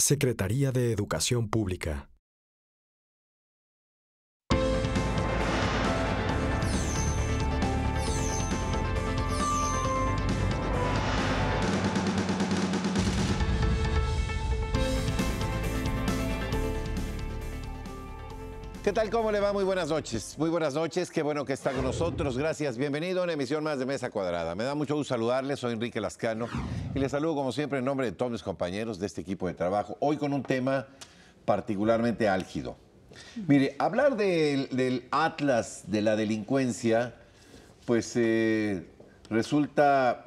Secretaría de Educación Pública. ¿Qué tal? ¿Cómo le va? Muy buenas noches. Muy buenas noches. Qué bueno que está con nosotros. Gracias. Bienvenido a una emisión más de Mesa Cuadrada. Me da mucho gusto saludarles. Soy Enrique Lascano y les saludo como siempre en nombre de todos mis compañeros de este equipo de trabajo. Hoy con un tema particularmente álgido. Mire, hablar del atlas de la delincuencia, pues resulta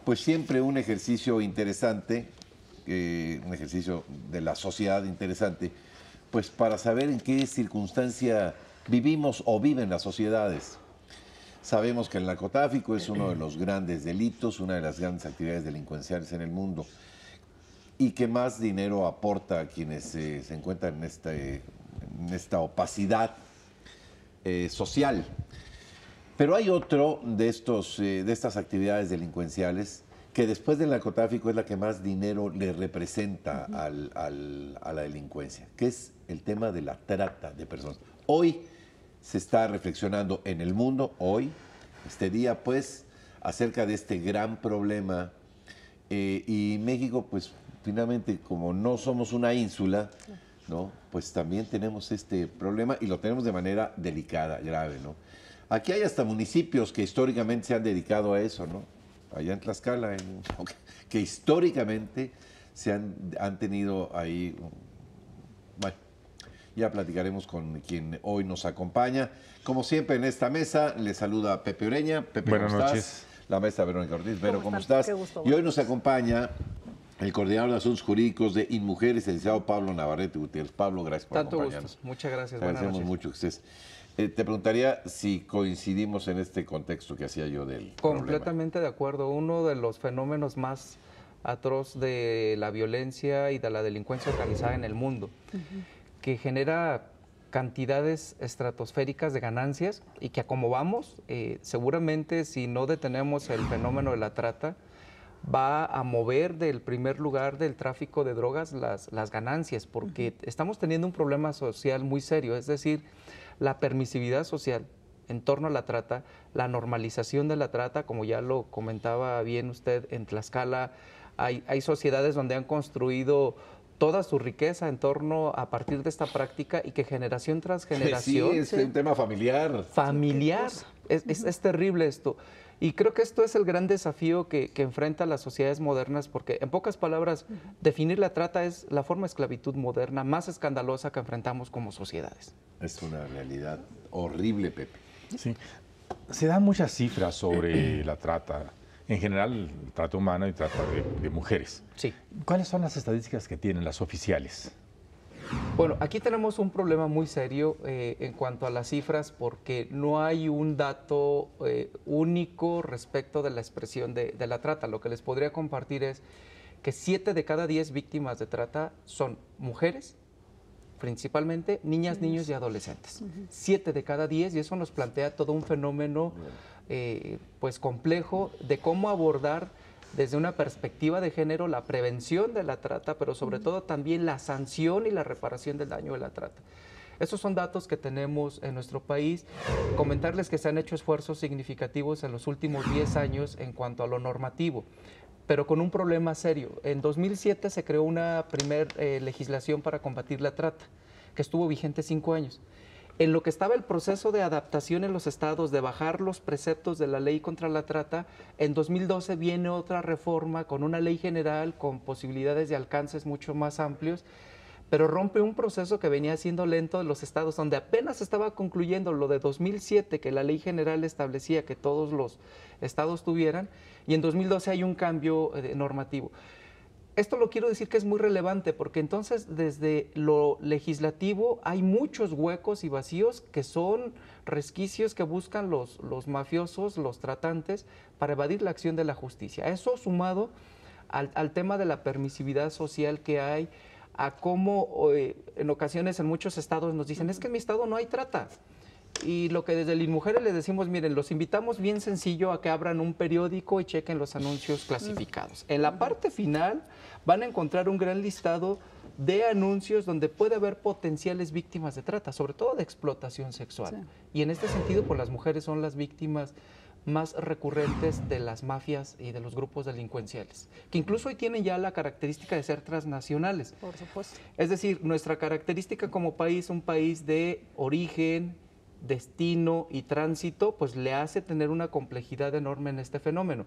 pues siempre un ejercicio interesante, un ejercicio de la sociedad interesante, pues para saber en qué circunstancia vivimos o viven las sociedades. Sabemos que el narcotráfico es uno de los grandes delitos, una de las grandes actividades delincuenciales en el mundo y que más dinero aporta a quienes se encuentran en esta opacidad social. Pero hay otro de estas actividades delincuenciales que después del narcotráfico es la que más dinero le representa a la delincuencia, que es el tema de la trata de personas. Hoy se está reflexionando en el mundo, este día, pues, acerca de este gran problema. Y México, pues, finalmente, como no somos una ínsula, ¿no? Pues también tenemos este problema y lo tenemos de manera delicada, grave, ¿no? Aquí hay hasta municipios que históricamente se han dedicado a eso, ¿no? Allá en Tlaxcala, que históricamente han tenido ahí, bueno, ya platicaremos con quien hoy nos acompaña. Como siempre en esta mesa, le saluda Pepe Ureña. Pepe, buenas ¿cómo noches. estás? La maestra Verónica Ortiz. Vero, ¿cómo estás? Qué gusto. Y hoy nos acompaña el coordinador de Asuntos Jurídicos de InMujeres, el licenciado Pablo Navarrete Gutiérrez. Pablo, gracias por acompañarnos. Gusto. Muchas gracias. Agradecemos mucho que estés. Te preguntaría si coincidimos en este contexto que hacía yo del Completamente problema. de acuerdo. Uno de los fenómenos más atroz de la violencia y de la delincuencia organizada en el mundo, que genera cantidades estratosféricas de ganancias y que, como vamos, seguramente si no detenemos el fenómeno de la trata, va a mover del primer lugar del tráfico de drogas las ganancias, porque estamos teniendo un problema social muy serio, es decir, la permisividad social en torno a la trata, la normalización de la trata, como ya lo comentaba bien usted, en Tlaxcala hay sociedades donde han construido toda su riqueza en torno a partir de esta práctica y que generación tras generación... Sí, es un tema familiar. Familiar, es terrible esto. Y creo que esto es el gran desafío que enfrenta las sociedades modernas, porque en pocas palabras, definir la trata es la forma de esclavitud moderna más escandalosa que enfrentamos como sociedades. Es una realidad horrible, Pepe. Sí, se dan muchas cifras sobre la trata, en general, trata humana y trata de mujeres. Sí. ¿Cuáles son las estadísticas que tienen las oficiales? Bueno, aquí tenemos un problema muy serio en cuanto a las cifras porque no hay un dato único respecto de la expresión de la trata. Lo que les podría compartir es que 7 de cada 10 víctimas de trata son mujeres, principalmente niñas, niños y adolescentes. 7 de cada 10, y eso nos plantea todo un fenómeno pues complejo de cómo abordar desde una perspectiva de género la prevención de la trata, pero sobre todo también la sanción y la reparación del daño de la trata. Esos son datos que tenemos en nuestro país. Comentarles que se han hecho esfuerzos significativos en los últimos 10 años en cuanto a lo normativo, pero con un problema serio. En 2007 se creó una primera legislación para combatir la trata, que estuvo vigente 5 años. En lo que estaba el proceso de adaptación en los estados, de bajar los preceptos de la ley contra la trata, en 2012 viene otra reforma con una ley general con posibilidades de alcances mucho más amplios, pero rompe un proceso que venía siendo lento de los estados, donde apenas estaba concluyendo lo de 2007, que la ley general establecía que todos los estados tuvieran, y en 2012 hay un cambio normativo. Esto lo quiero decir que es muy relevante porque entonces desde lo legislativo hay muchos huecos y vacíos que son resquicios que buscan los mafiosos, los tratantes, para evadir la acción de la justicia. Eso sumado al tema de la permisividad social que hay, a cómo en ocasiones en muchos estados nos dicen, es que en mi estado no hay trata. y lo que desde Linmujeres les decimos, miren, los invitamos bien sencillo a que abran un periódico y chequen los anuncios clasificados. En la parte final van a encontrar un gran listado de anuncios donde puede haber potenciales víctimas de trata, sobre todo de explotación sexual. Sí. Y en este sentido, pues las mujeres son las víctimas más recurrentes de las mafias y de los grupos delincuenciales, que incluso hoy tienen ya la característica de ser transnacionales. Por supuesto. Es decir, nuestra característica como país, un país de origen, destino y tránsito, pues le hace tener una complejidad enorme en este fenómeno.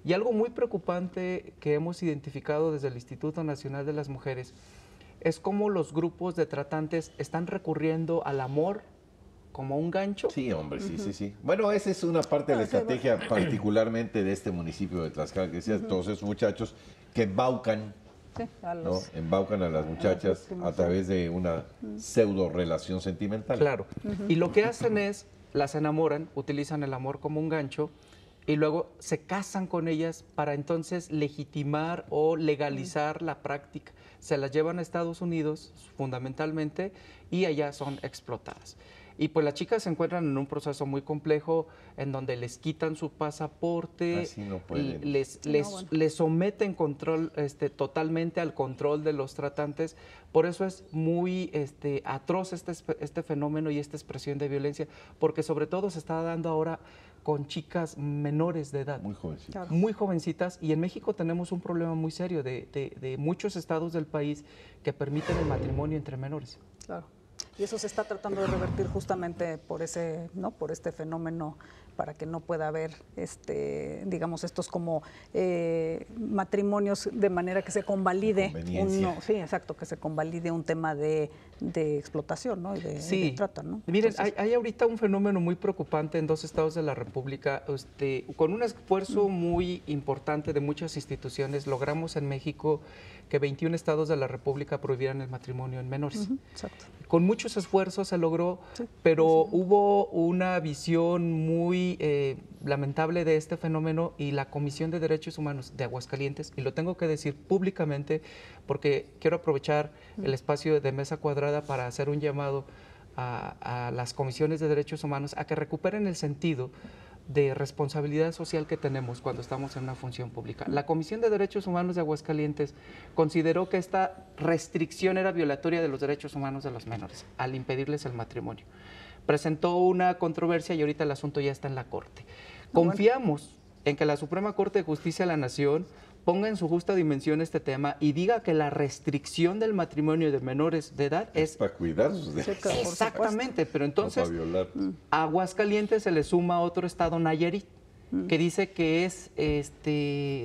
Y algo muy preocupante que hemos identificado desde el Instituto Nacional de las Mujeres es cómo los grupos de tratantes están recurriendo al amor como un gancho. Sí, hombre, sí. Bueno, esa es una parte de la estrategia particularmente de este municipio de Tlaxcala, que decías, todos esos muchachos que embaucan, Sí, a ¿no? los, Embaucan a las muchachas víctimas, a través de una pseudo relación sentimental. Claro. Y lo que hacen es, las enamoran, utilizan el amor como un gancho y luego se casan con ellas para entonces legitimar o legalizar la práctica. Se las llevan a Estados Unidos fundamentalmente y allá son explotadas. Y pues las chicas se encuentran en un proceso muy complejo en donde les quitan su pasaporte, Así no pueden. les someten totalmente al control de los tratantes. Por eso es muy atroz este fenómeno y esta expresión de violencia, porque sobre todo se está dando ahora con chicas menores de edad. Muy jovencito. Claro. Muy jovencitas, y en México tenemos un problema muy serio de muchos estados del país que permiten el matrimonio entre menores. claro. Y eso se está tratando de revertir justamente por ese, ¿no? Por este fenómeno, para que no pueda haber, digamos, estos como matrimonios de manera que se convalide sí, exacto, que se convalide un tema de explotación, ¿no? Y de trata, ¿no? Miren, Entonces, hay ahorita un fenómeno muy preocupante en 2 estados de la República. Con un esfuerzo muy importante de muchas instituciones, logramos en México que 21 estados de la República prohibieran el matrimonio en menores. exacto. Con muchos esfuerzos se logró, Sí, pero hubo una visión muy lamentable de este fenómeno, y la Comisión de Derechos Humanos de Aguascalientes, y lo tengo que decir públicamente porque quiero aprovechar el espacio de mesa cuadrada para hacer un llamado a las comisiones de derechos humanos a que recuperen el sentido de responsabilidad social que tenemos cuando estamos en una función pública. La Comisión de Derechos Humanos de Aguascalientes consideró que esta restricción era violatoria de los derechos humanos de los menores al impedirles el matrimonio. Presentó una controversia y ahorita el asunto ya está en la Corte. Confiamos en que la Suprema Corte de Justicia de la Nación ponga en su justa dimensión este tema y diga que la restricción del matrimonio de menores de edad es para cuidar sus derechos. claro, por exactamente, pero entonces No para violar. a Aguascalientes se le suma otro estado, Nayarit, que dice que es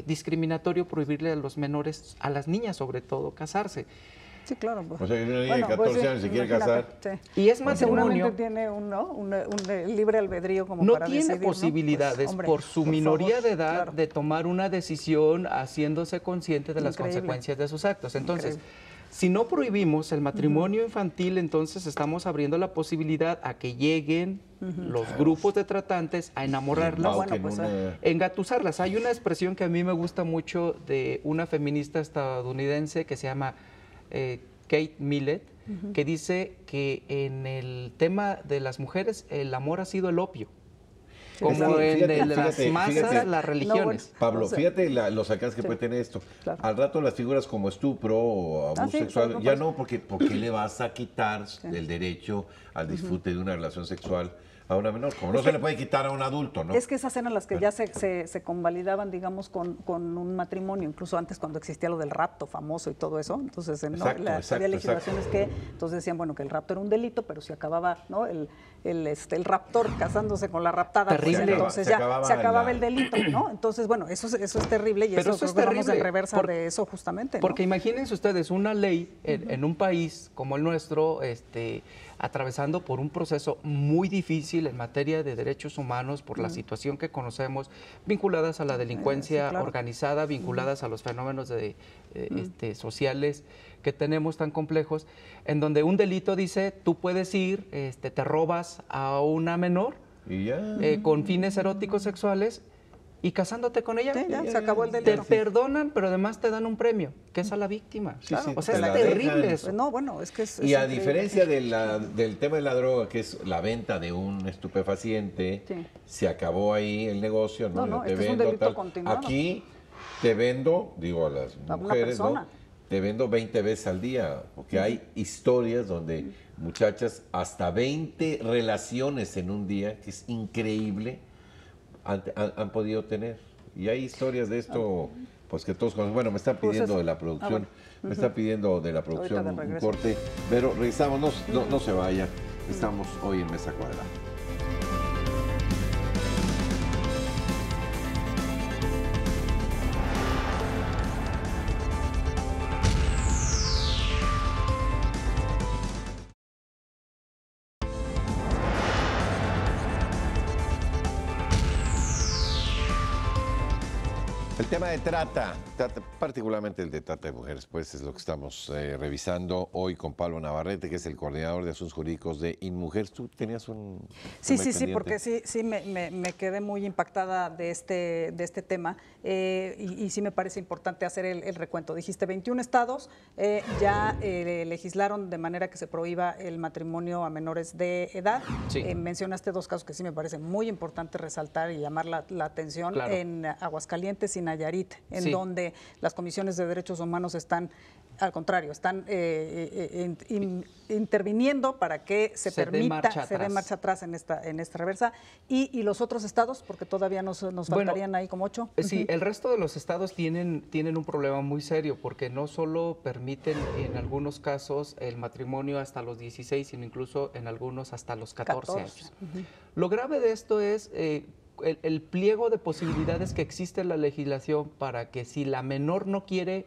discriminatorio prohibirle a los menores, a las niñas sobre todo, casarse. Sí, claro. Pues. O sea, una niña de 14 años se quiere imagínate, casar. sí. Y es Pues seguramente matrimonio. tiene un libre albedrío como No para tiene decidir, ¿no? posibilidades Pues, hombre, por su por minoría favor, de edad claro. de tomar una decisión haciéndose consciente de las Increíble. consecuencias de sus actos. Entonces, Increíble. si no prohibimos el matrimonio infantil, entonces estamos abriendo la posibilidad a que lleguen los grupos de tratantes a enamorarlas, Embauquen pues, engatusarlas. Hay una expresión que a mí me gusta mucho de una feminista estadounidense que se llama Kate Millett, que dice que en el tema de las mujeres el amor ha sido el opio, como en Fíjate, el de las fíjate, masas, fíjate. las religiones. Pablo, O sea, fíjate los alcances que sí, puede tener esto. claro. Al rato las figuras como estupro o abuso sí, sexual, claro, ya pues. no, porque ¿por qué le vas a quitar el derecho al disfrute de una relación sexual a una menor? Como no se le puede quitar a un adulto, ¿no? Es que esas eran las que ya se convalidaban, digamos, con un matrimonio, incluso antes cuando existía lo del rapto famoso y todo eso. Entonces, había legislaciones que entonces decían, bueno, que el rapto era un delito, pero si acababa, ¿no? el raptor casándose con la raptada, pues, Terrible. entonces Se ya acababa se acababa la- el delito, ¿no? Entonces, bueno, eso es terrible y Pero eso eso creo es que vamos en terrible, reversa de eso justamente, ¿no? Porque imagínense ustedes una ley en un país como el nuestro, atravesando por un proceso muy difícil en materia de derechos humanos por la situación que conocemos, vinculadas a la delincuencia sí, claro. organizada, vinculadas a los fenómenos sociales que tenemos tan complejos, en donde un delito dice, tú puedes ir, te robas a una menor Y ya. con fines eróticos sexuales, y casándote con ella, Sí, ya, se acabó el te delito. perdonan, pero además te dan un premio, que es a la víctima. Sí, Claro, sí, o sea, te es la terrible dejan. eso. Pues no, bueno, es que es Y a increíble. diferencia del tema de la droga, que es la venta de un estupefaciente, Sí. se acabó ahí el negocio, ¿no? No, no, Yo te este es un vendo delito tal. continuado. Aquí te vendo, digo a las A una mujeres, ¿no? persona. Te vendo 20 veces al día, porque hay historias donde muchachas, hasta 20 relaciones en un día, que es increíble, han podido tener. Y hay historias de esto, pues que todos conocen. Bueno, me están Pues pidiendo eso. de la producción, Bueno. me están pidiendo de la producción de un regreso. corte, pero regresamos, no se vaya, estamos hoy en Mesa Cuadrada. El tema de trata, particularmente el de trata de mujeres, pues es lo que estamos revisando hoy con Pablo Navarrete, que es el coordinador de asuntos jurídicos de InMujeres. Tú tenías un Sí, tema sí, sí, pendiente. porque sí me quedé muy impactada de este tema y sí me parece importante hacer el recuento. Dijiste 21 estados ya legislaron de manera que se prohíba el matrimonio a menores de edad. Sí. Mencionaste 2 casos que sí me parece muy importante resaltar y llamar la atención Claro. en Aguascalientes y Nayarit, en Sí. donde las comisiones de derechos humanos están, al contrario, están interviniendo para que se Se dé permita, marcha se dé atrás. marcha atrás en esta reversa. Y los otros estados, porque todavía nos faltarían ahí como 8. Sí, el resto de los estados tienen un problema muy serio porque no solo permiten en algunos casos el matrimonio hasta los 16, sino incluso en algunos hasta los 14 años. Lo grave de esto es el pliego de posibilidades que existe en la legislación para que si la menor no quiere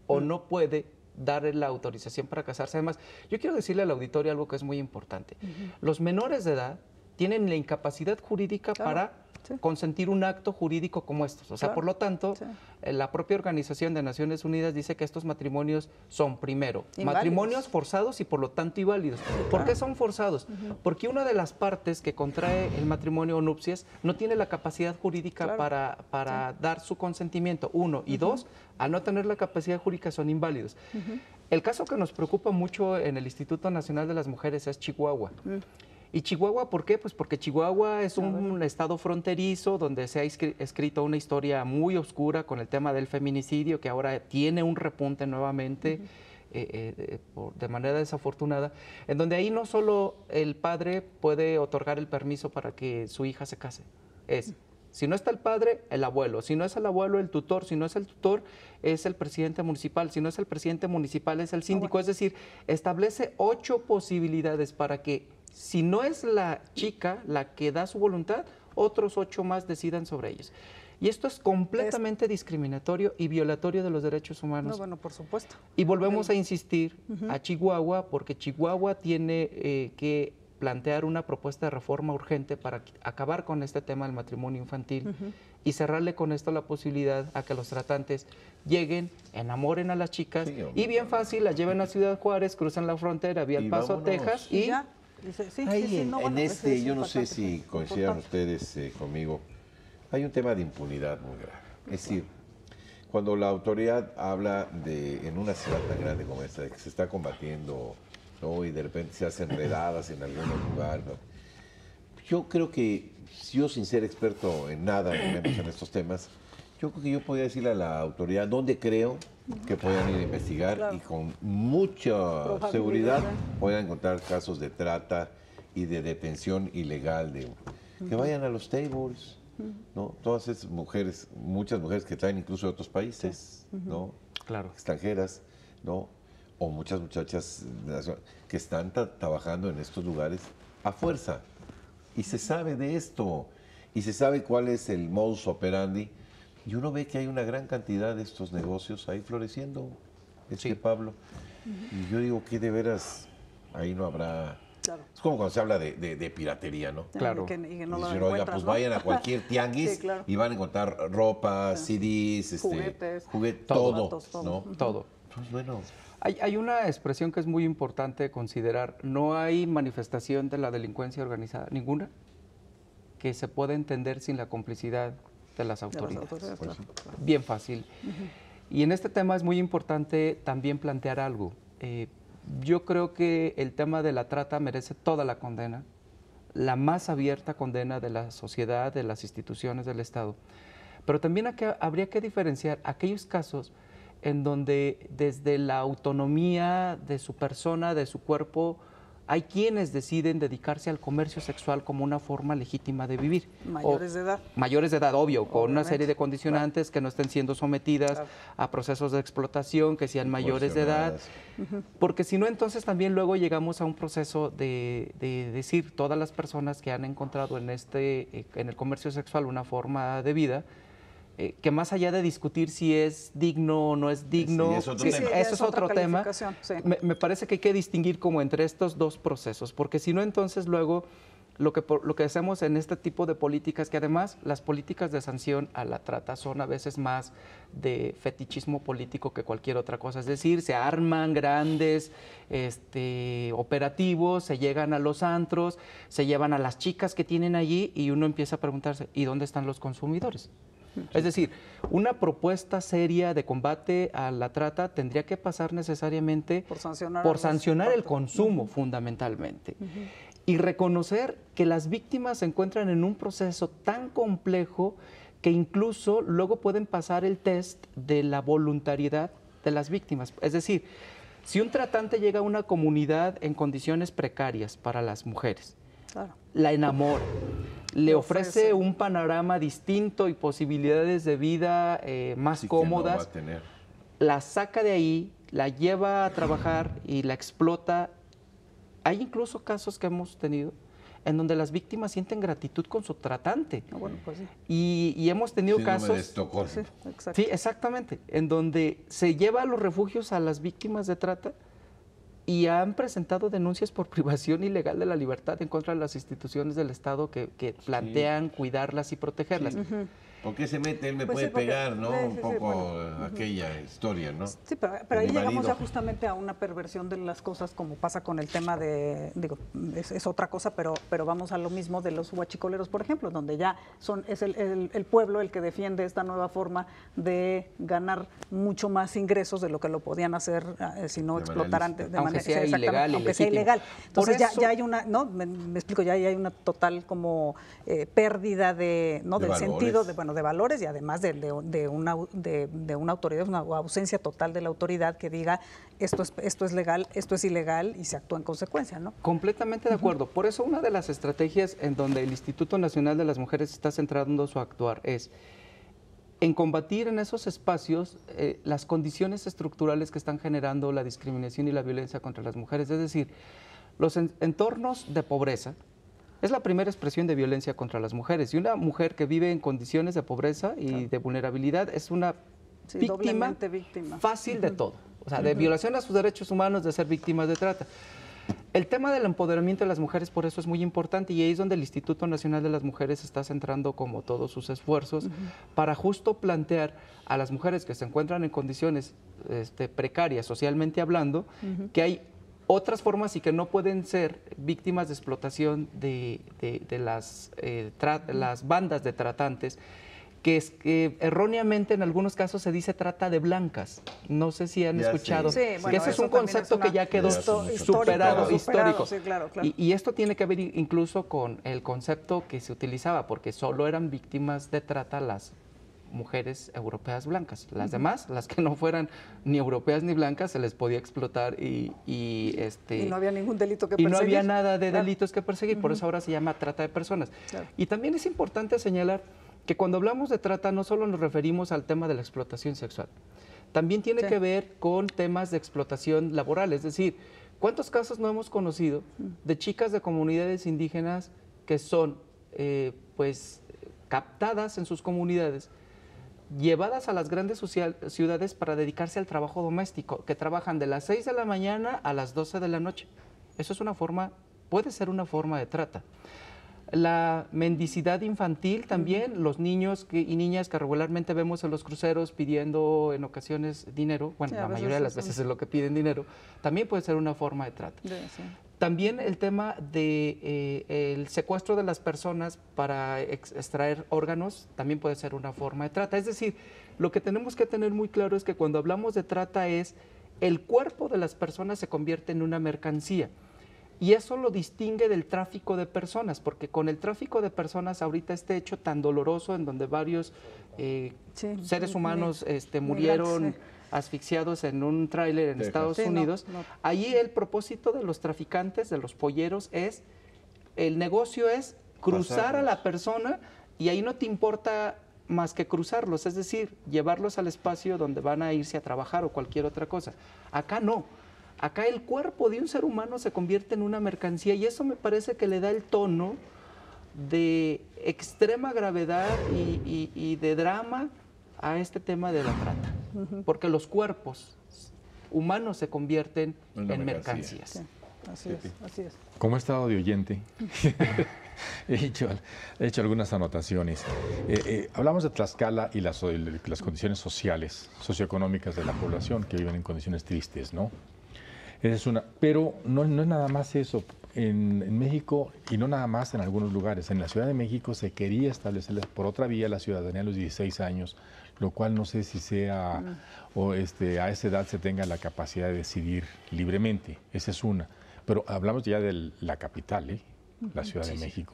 o no puede dar la autorización para casarse. Además, yo quiero decirle al auditorio algo que es muy importante. Los menores de edad tienen la incapacidad jurídica Claro, para sí. consentir un acto jurídico como estos. O sea, Claro, por lo tanto, sí. la propia Organización de Naciones Unidas dice que estos matrimonios son, primero, Inválidos. matrimonios forzados y por lo tanto inválidos. ¿Por qué son forzados? Porque una de las partes que contrae el matrimonio o nupcias no tiene la capacidad jurídica Claro. para dar su consentimiento, uno. Y dos, al no tener la capacidad jurídica son inválidos. El caso que nos preocupa mucho en el Instituto Nacional de las Mujeres es Chihuahua. ¿Y Chihuahua por qué? Pues porque Chihuahua es un estado fronterizo donde se ha escrito una historia muy oscura con el tema del feminicidio, que ahora tiene un repunte nuevamente de manera desafortunada, en donde ahí no solo el padre puede otorgar el permiso para que su hija se case, si no está el padre, el abuelo. Si no es el abuelo, el tutor. Si no es el tutor, es el presidente municipal. Si no es el presidente municipal, es el síndico. Es decir, establece 8 posibilidades para que, si no es la chica la que da su voluntad, otros 8 más decidan sobre ellos. Y esto es completamente discriminatorio y violatorio de los derechos humanos. No, bueno, por supuesto. Y volvemos a insistir a Chihuahua, porque Chihuahua tiene que plantear una propuesta de reforma urgente para acabar con este tema del matrimonio infantil y cerrarle con esto la posibilidad a que los tratantes lleguen, enamoren a las chicas y bien fácil las lleven a Ciudad Juárez, cruzan la frontera vía El Y Paso, vámonos. Texas y ya. Dice, sí, Ahí sí, sí, no, bueno, eso es yo no sé importante, si sí, coincidan importante. ustedes conmigo, hay un tema de impunidad muy grave. Es decir, cuando la autoridad habla en una ciudad tan grande como esta, de que se está combatiendo, ¿no? Y de repente se hacen redadas en algún lugar, ¿no? Yo creo que, yo sin ser experto en nada, ni menos en estos temas, yo creo que yo podría decirle a la autoridad dónde creo que puedan ir a investigar Claro. y con mucha Probabilidad, seguridad ¿eh? puedan encontrar casos de trata y de detención ilegal, que vayan a los tables, ¿no? Todas esas mujeres, muchas mujeres que traen incluso de otros países, ¿no? Claro. Extranjeras, ¿no? O muchas muchachas que están trabajando en estos lugares a fuerza. Y se sabe de esto, y se sabe cuál es el modus operandi, y uno ve que hay una gran cantidad de estos negocios ahí floreciendo, Sí. Pablo. Y yo digo que de veras ahí no habrá... Claro. Es como cuando se habla de piratería, ¿no? Claro. Y que no Y lo dicen, oiga, encuentras, pues ¿no? vayan a cualquier tianguis Sí, claro. y van a encontrar ropa, CDs, Juguetes. todo, Zapatos, todo. ¿no? todo. Entonces, bueno, Hay una expresión que es muy importante considerar. No hay manifestación de la delincuencia organizada, ninguna, que se pueda entender sin la complicidad de las autoridades. Claro. Bien fácil. Y en este tema es muy importante también plantear algo. Yo creo que el tema de la trata merece toda la condena, la más abierta condena de la sociedad, de las instituciones del Estado. Pero también habría que diferenciar aquellos casos en donde desde la autonomía de su persona, de su cuerpo, hay quienes deciden dedicarse al comercio sexual como una forma legítima de vivir. Mayores de edad. Mayores de edad, obvio, con Obviamente. una serie de condicionantes que no estén siendo sometidas a procesos de explotación, que sean mayores de edad. Porque si no, entonces también luego llegamos a un proceso de decir todas las personas que han encontrado en el comercio sexual una forma de vida, que más allá de discutir si es digno o no es digno, Sí, es otro tema. eso es otro tema, Sí. me parece que hay que distinguir como entre estos dos procesos, porque si no, entonces luego lo que hacemos en este tipo de políticas, que además las políticas de sanción a la trata son a veces más de fetichismo político que cualquier otra cosa, es decir, se arman grandes operativos, se llegan a los antros, se llevan a las chicas que tienen allí y uno empieza a preguntarse, ¿y dónde están los consumidores? Es decir, una propuesta seria de combate a la trata tendría que pasar necesariamente por sancionar el consumo, fundamentalmente. Y reconocer que las víctimas se encuentran en un proceso tan complejo que incluso luego pueden pasar el test de la voluntariedad de las víctimas. Es decir, si un tratante llega a una comunidad en condiciones precarias para las mujeres, la enamora, le ofrece un panorama distinto y posibilidades de vida más cómodas, la saca de ahí, la lleva a trabajar y la explota. Hay incluso casos que hemos tenido en donde las víctimas sienten gratitud con su tratante. Y hemos tenido casos... Sí, exactamente, en donde se lleva a los refugios a las víctimas de trata y han presentado denuncias por privación ilegal de la libertad en contra de las instituciones del Estado que plantean cuidarlas y protegerlas. ¿Por qué se mete? Él me puede pegar, ¿no? Un poco aquella historia, ¿no? Sí, pero ahí llegamos ya justamente a una perversión de las cosas, como pasa con el tema de, digo, es otra cosa, pero vamos a lo mismo de los huachicoleros, por ejemplo, donde ya es el pueblo el que defiende esta nueva forma de ganar mucho más ingresos de lo que lo podían hacer si no explotaran de manera aunque sea ilegal. Aunque sea ilegal. Entonces ya hay una, ¿no? Me explico, ya hay una total como pérdida del valores. sentido de valores y además de una autoridad, una ausencia total de la autoridad que diga esto es legal, esto es ilegal y se actúa en consecuencia, ¿no? Completamente de acuerdo. Por eso una de las estrategias en donde el Instituto Nacional de las Mujeres está centrando su actuar es en combatir en esos espacios las condiciones estructurales que están generando la discriminación y la violencia contra las mujeres, es decir, los entornos de pobreza. Es la primera expresión de violencia contra las mujeres. Y una mujer que vive en condiciones de pobreza y de vulnerabilidad es una víctima fácil de todo. O sea, de violación a sus derechos humanos, de ser víctimas de trata. El tema del empoderamiento de las mujeres, por eso es muy importante, y ahí es donde el Instituto Nacional de las Mujeres está centrando como todos sus esfuerzos para justo plantear a las mujeres que se encuentran en condiciones precarias, socialmente hablando, que hay otras formas y que no pueden ser víctimas de explotación de las bandas de tratantes, que erróneamente en algunos casos se dice trata de blancas. No sé si han escuchado. Sí, bueno, ese es un concepto que ya quedó superado, histórico. Sí, claro. Y esto tiene que ver incluso con el concepto que se utilizaba, porque solo eran víctimas de trata las mujeres europeas blancas. Las demás, las que no fueran ni europeas ni blancas, se les podía explotar y no había ningún delito que perseguir. Y no había nada de delitos que perseguir, por eso ahora se llama trata de personas. Y también es importante señalar que cuando hablamos de trata no solo nos referimos al tema de la explotación sexual, también tiene que ver con temas de explotación laboral, es decir, ¿cuántos casos no hemos conocido de chicas de comunidades indígenas que son captadas en sus comunidades, llevadas a las grandes ciudades para dedicarse al trabajo doméstico, que trabajan de las 6 de la mañana a las 12 de la noche? Eso es puede ser una forma de trata. La mendicidad infantil también, los niños y niñas que regularmente vemos en los cruceros pidiendo en ocasiones dinero, bueno, la mayoría de las veces es lo que piden dinero, también puede ser una forma de trata. También el tema de el secuestro de las personas para extraer órganos también puede ser una forma de trata. Es decir, lo que tenemos que tener muy claro es que cuando hablamos de trata es el cuerpo de las personas se convierte en una mercancía. Y eso lo distingue del tráfico de personas, porque con el tráfico de personas ahorita este hecho tan doloroso en donde varios seres humanos murieron asfixiados en un tráiler en Estados Unidos, ahí el propósito de los traficantes, de los polleros, es, el negocio es cruzar a la persona y ahí no te importa más que cruzarlos, es decir, llevarlos al espacio donde van a irse a trabajar o cualquier otra cosa. Acá no. Acá el cuerpo de un ser humano se convierte en una mercancía y eso me parece que le da el tono de extrema gravedad y de drama a este tema de la trata. Porque los cuerpos humanos se convierten en mercancías. Sí, así es, así es. Como he estado de oyente, he hecho algunas anotaciones. Hablamos de Tlaxcala y las condiciones sociales, socioeconómicas de la población que viven en condiciones tristes, ¿no? Esa es una, pero no es nada más eso. En México, y no nada más en algunos lugares, en la Ciudad de México se quería establecer por otra vía la ciudadanía a los 16 años, lo cual no sé si sea, o a esa edad se tenga la capacidad de decidir libremente. Esa es una. Pero hablamos ya de la capital, la Ciudad de México.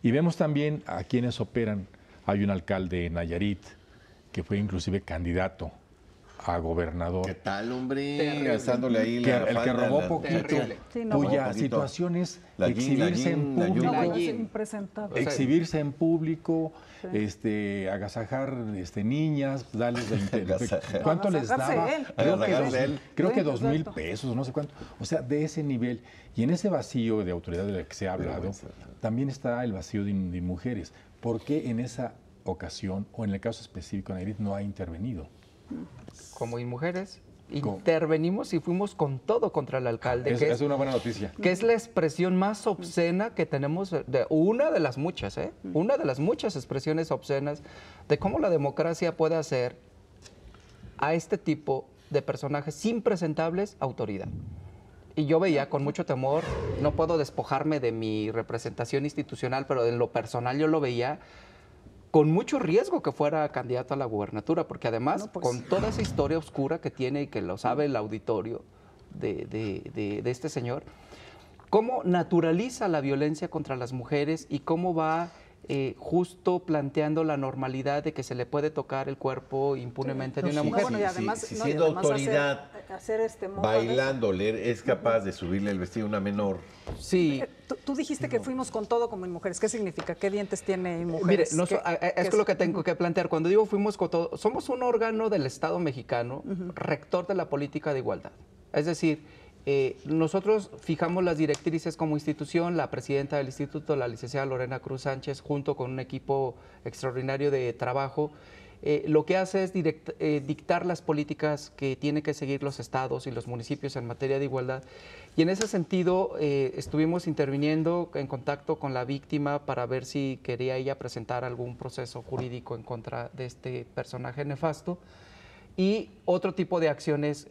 Y vemos también a quienes operan. Hay un alcalde en Nayarit que fue inclusive candidato a gobernador. ¿Qué tal, hombre? Gastándole ahí el que robó poquito, cuya situación es exhibirse en público, exhibirse en público, agasajar niñas, darles 20. ¿Cuánto les daba? Creo que 2,000 pesos, no sé cuánto. O sea, de ese nivel. Y en ese vacío de autoridad del que se ha hablado, también está el vacío de mujeres. ¿Por qué en esa ocasión, o en el caso específico de Nayarit, no ha intervenido? Como mujeres intervenimos y fuimos con todo contra el alcalde. Es una buena noticia. Que es la expresión más obscena que tenemos, una de las muchas, una de las muchas expresiones obscenas de cómo la democracia puede hacer a este tipo de personajes impresentables autoridad. Y yo veía con mucho temor, no puedo despojarme de mi representación institucional, pero en lo personal yo lo veía con mucho riesgo que fuera candidato a la gubernatura, porque además, con toda esa historia oscura que tiene y que lo sabe el auditorio de este señor, cómo naturaliza la violencia contra las mujeres y cómo va justo planteando la normalidad de que se le puede tocar el cuerpo impunemente de una mujer. Bueno, y además, siendo autoridad, bailándole, es capaz de subirle el vestido a una menor. Sí. Tú dijiste que fuimos con todo como mujeres. ¿Qué significa? ¿Qué dientes tiene mujeres? Mire, es lo que tengo que plantear. Cuando digo fuimos con todo, somos un órgano del Estado mexicano, rector de la política de igualdad. Es decir, nosotros fijamos las directrices como institución, la presidenta del instituto, la licenciada Lorena Cruz Sánchez, junto con un equipo extraordinario de trabajo, lo que hace es dictar las políticas que tienen que seguir los estados y los municipios en materia de igualdad. Y en ese sentido estuvimos interviniendo en contacto con la víctima para ver si quería ella presentar algún proceso jurídico en contra de este personaje nefasto y otro tipo de acciones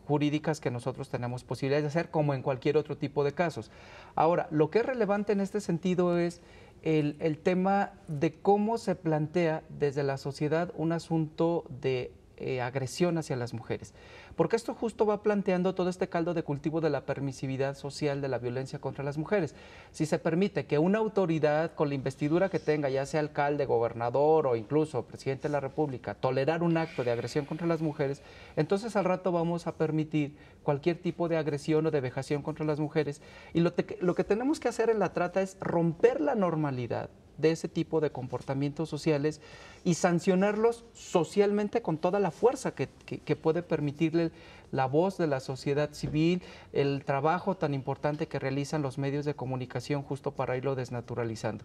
jurídicas que nosotros tenemos posibilidades de hacer, como en cualquier otro tipo de casos. Ahora, lo que es relevante en este sentido es el tema de cómo se plantea desde la sociedad un asunto de agresión hacia las mujeres. Porque esto justo va planteando todo este caldo de cultivo de la permisividad social de la violencia contra las mujeres. Si se permite que una autoridad con la investidura que tenga, ya sea alcalde, gobernador o incluso presidente de la República, tolerar un acto de agresión contra las mujeres, entonces al rato vamos a permitir cualquier tipo de agresión o de vejación contra las mujeres. Y lo que tenemos que hacer en la trata es romper la normalidad de ese tipo de comportamientos sociales y sancionarlos socialmente con toda la fuerza que puede permitirle la voz de la sociedad civil, el trabajo tan importante que realizan los medios de comunicación justo para irlo desnaturalizando.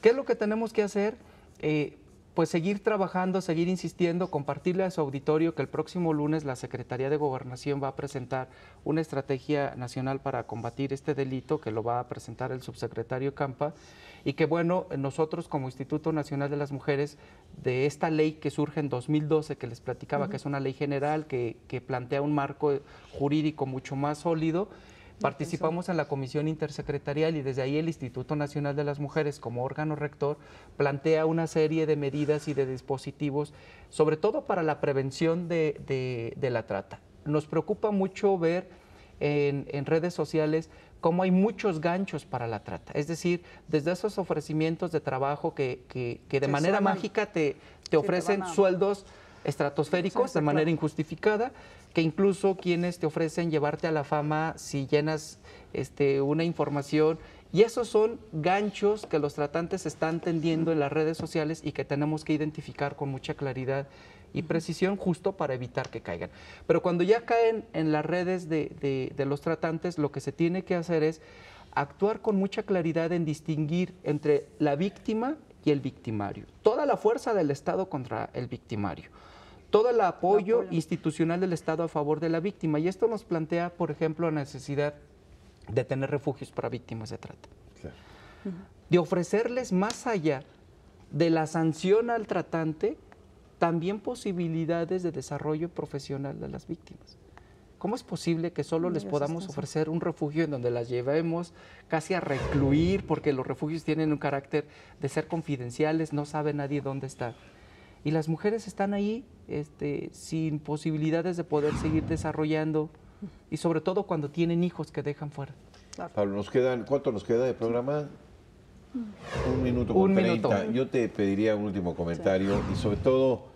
¿Qué es lo que tenemos que hacer? Pues seguir trabajando, seguir insistiendo, compartirle a su auditorio que el próximo lunes la Secretaría de Gobernación va a presentar una estrategia nacional para combatir este delito, que lo va a presentar el subsecretario Campa, y que bueno, nosotros como Instituto Nacional de las Mujeres, de esta ley que surge en 2012, que les platicaba, que es una ley general que plantea un marco jurídico mucho más sólido, Participamos en la Comisión Intersecretarial y desde ahí el Instituto Nacional de las Mujeres, como órgano rector, plantea una serie de medidas y de dispositivos, sobre todo para la prevención de la trata. Nos preocupa mucho ver en redes sociales cómo hay muchos ganchos para la trata. Es decir, desde esos ofrecimientos de trabajo que de manera mágica te ofrecen sueldos estratosféricos de manera injustificada, que incluso quienes te ofrecen llevarte a la fama si llenas una información. Y esos son ganchos que los tratantes están tendiendo en las redes sociales y que tenemos que identificar con mucha claridad y precisión justo para evitar que caigan. Pero cuando ya caen en las redes de los tratantes, lo que se tiene que hacer es actuar con mucha claridad en distinguir entre la víctima y el victimario. Toda la fuerza del Estado contra el victimario. Todo el apoyo institucional del Estado a favor de la víctima. Y esto nos plantea, por ejemplo, la necesidad de tener refugios para víctimas de trata. Claro. De ofrecerles más allá de la sanción al tratante, también posibilidades de desarrollo profesional de las víctimas. ¿Cómo es posible que solo les podamos ofrecer un refugio en donde las llevemos casi a recluir, porque los refugios tienen un carácter de ser confidenciales, no sabe nadie dónde está? Y las mujeres están ahí sin posibilidades de poder seguir desarrollando, y sobre todo cuando tienen hijos que dejan fuera. Claro. Pablo, ¿cuánto nos queda de programa? 1 minuto con 30. Yo te pediría un último comentario y sobre todo,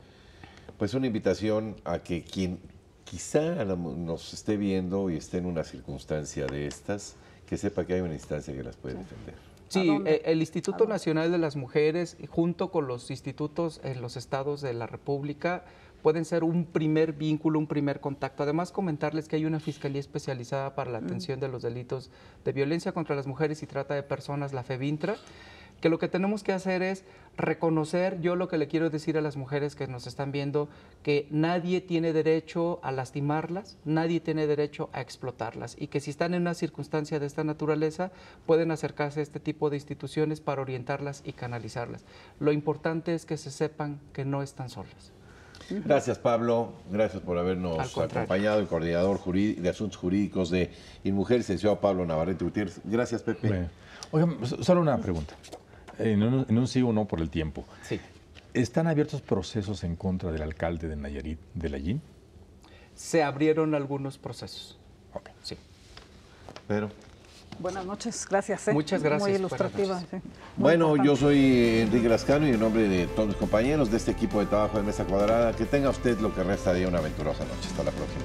pues una invitación a que quien quizá nos esté viendo y esté en una circunstancia de estas, que sepa que hay una instancia que las puede defender. Sí, el Instituto Nacional de las Mujeres, junto con los institutos en los estados de la República, pueden ser un primer vínculo, un primer contacto. Además, comentarles que hay una Fiscalía Especializada para la Atención de los Delitos de Violencia contra las Mujeres y Trata de Personas, la FEVINTRA, que lo que tenemos que hacer es reconocer, yo lo que le quiero decir a las mujeres que nos están viendo, que nadie tiene derecho a lastimarlas, nadie tiene derecho a explotarlas, y que si están en una circunstancia de esta naturaleza, pueden acercarse a este tipo de instituciones para orientarlas y canalizarlas. Lo importante es que se sepan que no están solas. Gracias, Pablo. Gracias por habernos acompañado, el coordinador de asuntos jurídicos de InMujeres, el señor Pablo Navarrete Gutiérrez. Gracias, Pepe. Bueno. Oigan, solo una pregunta. En un sí o no por el tiempo. Sí. ¿Están abiertos procesos en contra del alcalde de Nayarit, de Layín? Se abrieron algunos procesos. Ok. Sí. Pero... Buenas noches, gracias. Muchas gracias. Muy ilustrativa. Sí. Bueno, yo soy Enrique Lascano y en nombre de todos mis compañeros de este equipo de trabajo de Mesa Cuadrada, que tenga usted lo que resta de una aventurosa noche. Hasta la próxima.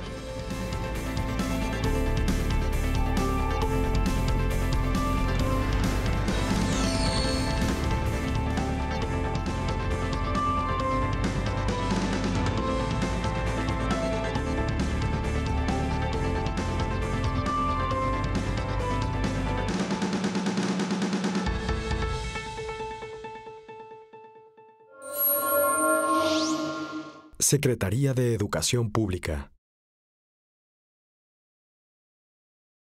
Secretaría de Educación Pública.